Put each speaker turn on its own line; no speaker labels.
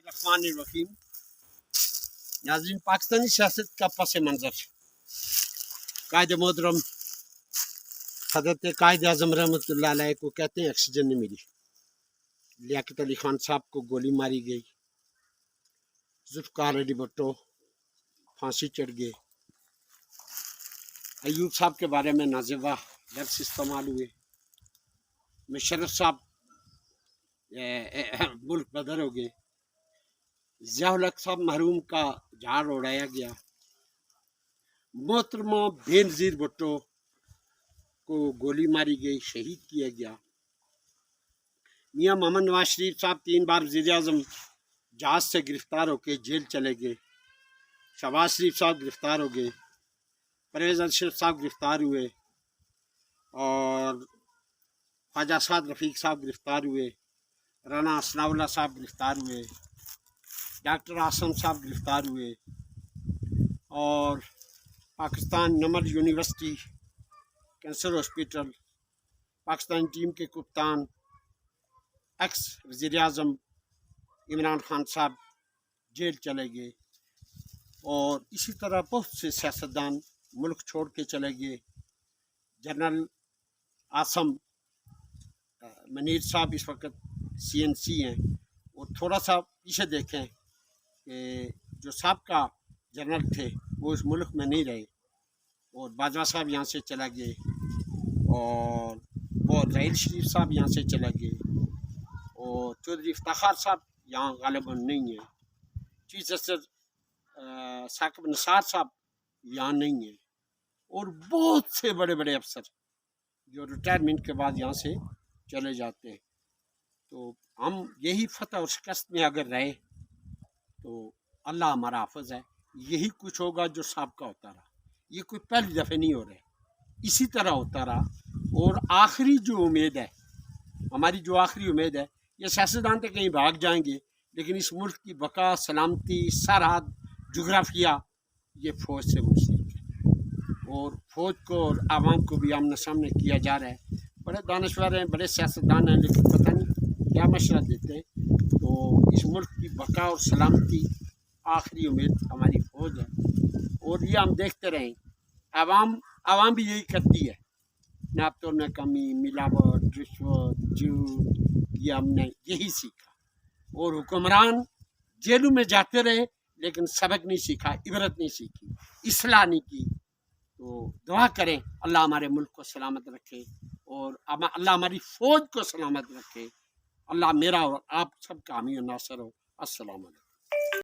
الرحمن الرحیم۔ ناظرین، پاکستانی سیاست کا پس منظر قائد محترم حضرت قائد اعظم رحمۃ اللہ علیہ کو کہتے ہیں آکسیجن نہیں ملی، لیاقت علی خان صاحب کو گولی ماری گئی، ذوالفقار علی بھٹو پھانسی چڑھ گئے، ایوب صاحب کے بارے میں نازیبہ لفظ استعمال ہوئے، مشرف صاحب ملک بدر ہو گئے، ضیاء الحق صاحب محروم کا جھاڑ اڑایا گیا، محترمہ بے نظیر بھٹو کو گولی ماری گئی، شہید کیا گیا، میاں محمد نواز شریف صاحب 3 بار وزیر اعظم جہاز سے گرفتار ہو کے جیل چلے گئے، شہباز شریف صاحب گرفتار ہو گئے، پرویز اشرف صاحب گرفتار ہوئے، اور خواجہ سعد رفیق صاحب گرفتار ہوئے، رانا ثناء اللہ صاحب گرفتار ہوئے، ڈاکٹر اعظم صاحب گرفتار ہوئے، اور پاکستان نمر university cancer hospital Pakistani team کے کپتان ایکس وزیر اعظم عمران خان صاحب جیل چلے گئے، اور اسی طرح بہت سے سیاستدان ملک چھوڑ کے چلے گئے۔ جنرل عاصم منیر صاحب اس وقت CNC ہیں، اور تھوڑا سا پیچھے دیکھیں کہ جو سابقہ جنرل تھے وہ اس ملک میں نہیں رہے، اور باجوہ صاحب یہاں سے چلا گئے، اور وہ ظہیر شریف صاحب یہاں سے چلا گئے، اور چودھری افتخار صاحب یہاں غالباً نہیں ہیں، چیف جسٹس ثاقب نثار صاحب یہاں نہیں ہیں، اور بہت سے بڑے بڑے افسر جو ریٹائرمنٹ کے بعد یہاں سے چلے جاتے ہیں۔ تو ہم یہی فتح اور شکست میں اگر رہے تو اللہ ہمارا حافظ ہے، یہی کچھ ہوگا جو سابقہ ہوتا رہا، یہ کوئی پہلی دفعہ نہیں ہو رہا ہے، اسی طرح ہوتا رہا۔ اور آخری جو امید ہے، ہماری جو آخری امید ہے، یہ سیاستدان تو کہیں بھاگ جائیں گے، لیکن اس ملک کی بقا، سلامتی، سرحد، جغرافیہ یہ فوج سے منسلک ہے، اور فوج کو اور عوام کو بھی آمنے سامنے کیا جا رہا ہے۔ بڑے دانشور ہیں، بڑے سیاستدان ہیں، لیکن پتہ نہیں کیا مشورہ دیتے ہیں۔ تو اس ملک کی بقا اور سلامتی آخری امید ہماری فوج ہے، اور یہ ہم دیکھتے رہیں، عوام بھی یہی کرتی ہے، ناپتوں میں کمی، ملاوٹ، رشوت، جھوٹ، یہ ہم نے یہی سیکھا، اور حکمران جیلوں میں جاتے رہے لیکن سبق نہیں سیکھا، عبرت نہیں سیکھی، اصلاح نہیں کی۔ تو دعا کریں اللہ ہمارے ملک کو سلامت رکھے، اور اللہ ہماری فوج کو سلامت رکھے، اللہ میرا اور آپ سب کا حامی و ناصر ہو۔ السلام علیکم۔